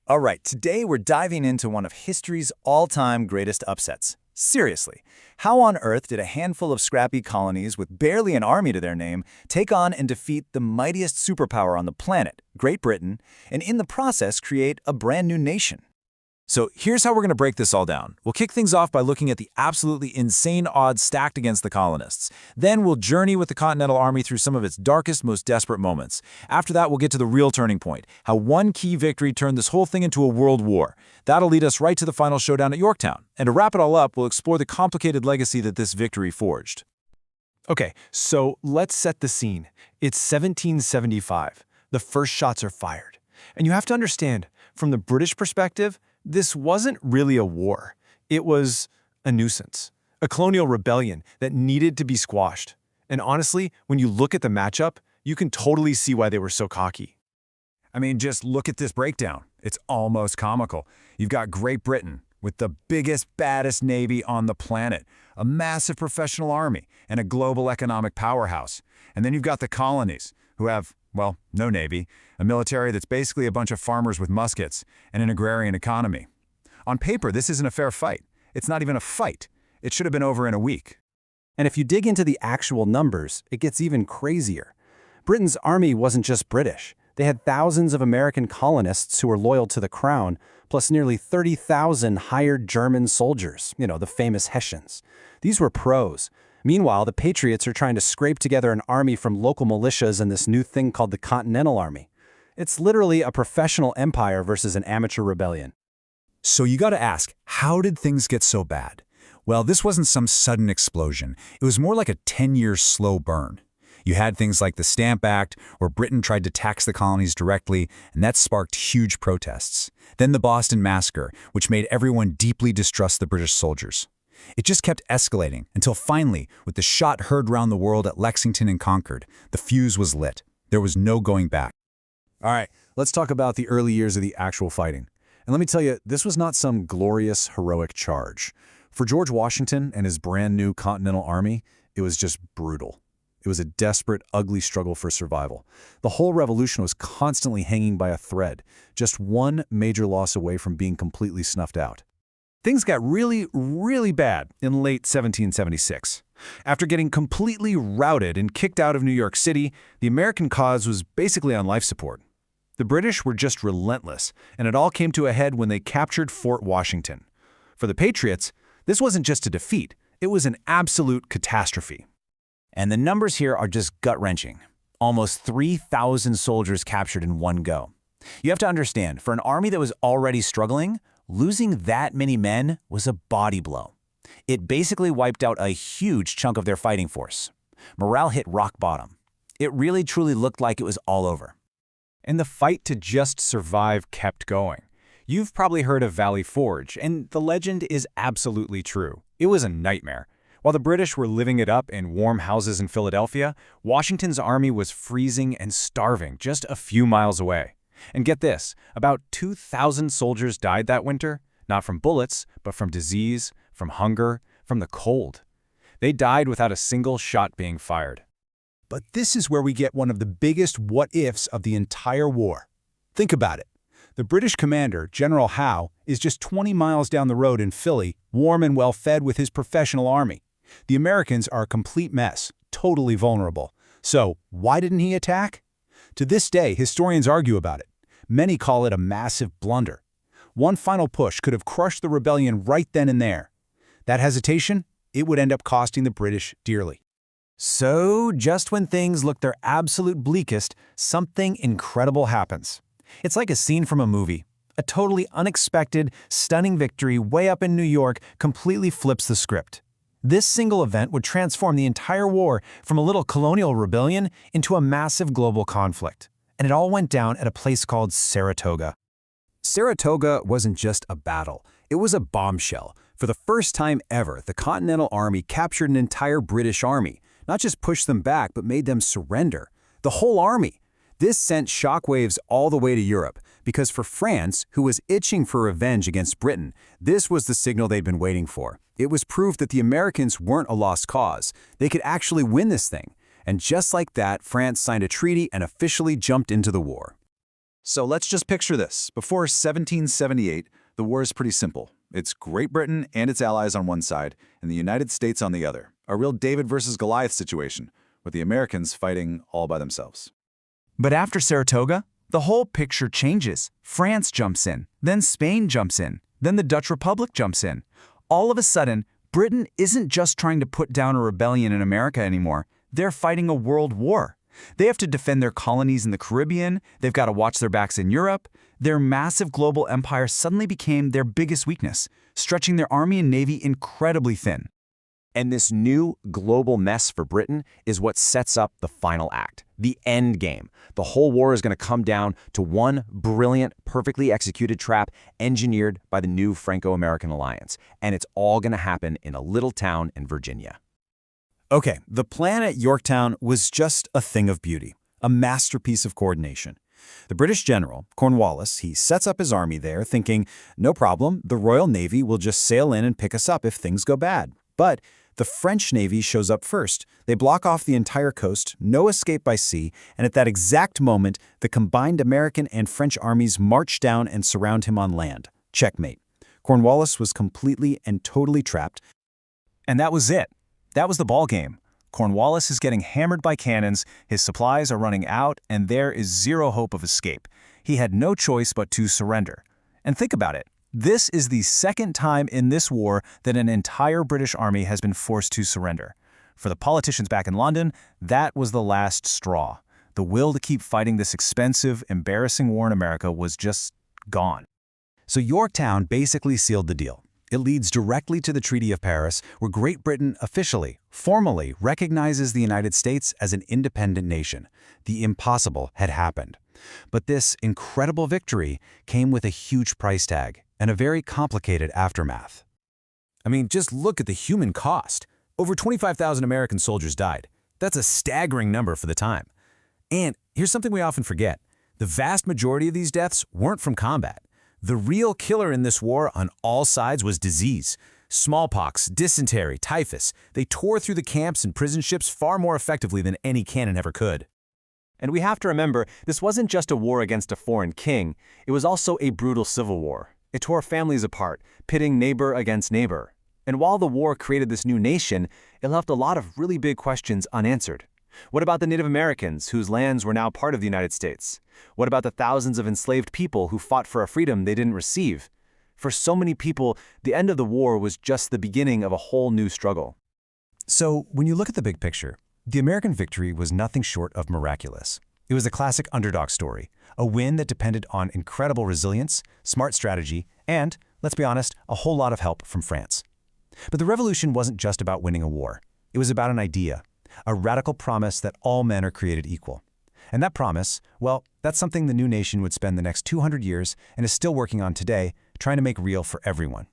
All right, today we're diving into one of history's all-time greatest upsets. Seriously, how on earth did a handful of scrappy colonies with barely an army to their name take on and defeat the mightiest superpower on the planet, Great Britain, and in the process create a brand new nation? So here's how we're going to break this all down. We'll kick things off by looking at the absolutely insane odds stacked against the colonists. Then we'll journey with the Continental Army through some of its darkest, most desperate moments. After that, we'll get to the real turning point, how one key victory turned this whole thing into a world war. That'll lead us right to the final showdown at Yorktown. And to wrap it all up, we'll explore the complicated legacy that this victory forged. Okay, so let's set the scene. It's 1775. The first shots are fired. And you have to understand, from the British perspective, this wasn't really a war. It was a nuisance, a colonial rebellion that needed to be squashed. And honestly, when you look at the matchup, you can totally see why they were so cocky. I mean, just look at this breakdown. It's almost comical. You've got Great Britain with the biggest, baddest navy on the planet, a massive professional army, and a global economic powerhouse. And then you've got the colonies, who have, well, no navy, a military that's basically a bunch of farmers with muskets, and an agrarian economy. On paper, this isn't a fair fight. It's not even a fight. It should have been over in a week. And if you dig into the actual numbers, it gets even crazier. Britain's army wasn't just British. They had thousands of American colonists who were loyal to the crown, plus nearly 30,000 hired German soldiers, the famous Hessians. These were pros. Meanwhile, the Patriots are trying to scrape together an army from local militias and this new thing called the Continental Army. It's literally a professional empire versus an amateur rebellion. So you gotta ask, how did things get so bad? Well, this wasn't some sudden explosion. It was more like a 10-year slow burn. You had things like the Stamp Act, where Britain tried to tax the colonies directly, and that sparked huge protests. Then the Boston Massacre, which made everyone deeply distrust the British soldiers. It just kept escalating until finally, with the shot heard round the world at Lexington and Concord, the fuse was lit. There was no going back. All right, let's talk about the early years of the actual fighting. And let me tell you, this was not some glorious, heroic charge. For George Washington and his brand new Continental Army, it was just brutal. It was a desperate, ugly struggle for survival. The whole revolution was constantly hanging by a thread, just one major loss away from being completely snuffed out. Things got really, really bad in late 1776. After getting completely routed and kicked out of New York City, the American cause was basically on life support. The British were just relentless, and it all came to a head when they captured Fort Washington. For the Patriots, this wasn't just a defeat, it was an absolute catastrophe. And the numbers here are just gut-wrenching. Almost 3,000 soldiers captured in one go. You have to understand, for an army that was already struggling, losing that many men was a body blow. It basically wiped out a huge chunk of their fighting force. Morale hit rock bottom. It really truly looked like it was all over. And the fight to just survive kept going. You've probably heard of Valley Forge, and the legend is absolutely true. It was a nightmare. While the British were living it up in warm houses in Philadelphia, Washington's army was freezing and starving just a few miles away. And get this, about 2,000 soldiers died that winter, not from bullets, but from disease, from hunger, from the cold. They died without a single shot being fired. But this is where we get one of the biggest what-ifs of the entire war. Think about it. The British commander, General Howe, is just 20 miles down the road in Philly, warm and well-fed with his professional army. The Americans are a complete mess, totally vulnerable. So, why didn't he attack? To this day, historians argue about it. Many call it a massive blunder. One final push could have crushed the rebellion right then and there. That hesitation, it would end up costing the British dearly. So, just when things look their absolute bleakest, something incredible happens. It's like a scene from a movie. A totally unexpected, stunning victory way up in New York completely flips the script. This single event would transform the entire war from a little colonial rebellion into a massive global conflict. And it all went down at a place called Saratoga. Saratoga wasn't just a battle. It was a bombshell. For the first time ever, the Continental Army captured an entire British army. Not just pushed them back, but made them surrender. The whole army. This sent shockwaves all the way to Europe, because for France, who was itching for revenge against Britain, this was the signal they'd been waiting for. It was proof that the Americans weren't a lost cause. They could actually win this thing. And just like that, France signed a treaty and officially jumped into the war. So let's just picture this. Before 1778, the war is pretty simple. It's Great Britain and its allies on one side, and the United States on the other. A real David versus Goliath situation, with the Americans fighting all by themselves. But after Saratoga, the whole picture changes. France jumps in, then Spain jumps in, then the Dutch Republic jumps in. All of a sudden, Britain isn't just trying to put down a rebellion in America anymore. They're fighting a world war. They have to defend their colonies in the Caribbean. They've got to watch their backs in Europe. Their massive global empire suddenly became their biggest weakness, stretching their army and navy incredibly thin. And this new global mess for Britain is what sets up the final act, the end game. The whole war is going to come down to one brilliant, perfectly executed trap engineered by the new Franco-American alliance. And it's all going to happen in a little town in Virginia. Okay, the plan at Yorktown was just a thing of beauty, a masterpiece of coordination. The British general, Cornwallis, he sets up his army there thinking, no problem, the Royal Navy will just sail in and pick us up if things go bad. But the French Navy shows up first. They block off the entire coast, no escape by sea, and at that exact moment, the combined American and French armies march down and surround him on land. Checkmate. Cornwallis was completely and totally trapped. And that was it. That was the ball game. Cornwallis is getting hammered by cannons, his supplies are running out, and there is zero hope of escape. He had no choice but to surrender. And think about it. This is the second time in this war that an entire British army has been forced to surrender. For the politicians back in London, that was the last straw. The will to keep fighting this expensive, embarrassing war in America was just gone. So Yorktown basically sealed the deal. It leads directly to the Treaty of Paris, where Great Britain officially, formally recognizes the United States as an independent nation. The impossible had happened. But this incredible victory came with a huge price tag and a very complicated aftermath. I mean, just look at the human cost. Over 25,000 American soldiers died. That's a staggering number for the time. And here's something we often forget. The vast majority of these deaths weren't from combat. The real killer in this war on all sides was disease. Smallpox, dysentery, typhus. They tore through the camps and prison ships far more effectively than any cannon ever could. And we have to remember, this wasn't just a war against a foreign king. It was also a brutal civil war. It tore families apart, pitting neighbor against neighbor. And while the war created this new nation, it left a lot of really big questions unanswered. What about the Native Americans, whose lands were now part of the United States? What about the thousands of enslaved people who fought for a freedom they didn't receive? For so many people, the end of the war was just the beginning of a whole new struggle. So, when you look at the big picture, the American victory was nothing short of miraculous. It was a classic underdog story, a win that depended on incredible resilience, smart strategy, and, let's be honest, a whole lot of help from France. But the revolution wasn't just about winning a war. It was about an idea, a radical promise that all men are created equal. And that promise, well, that's something the new nation would spend the next 200 years and is still working on today, trying to make real for everyone.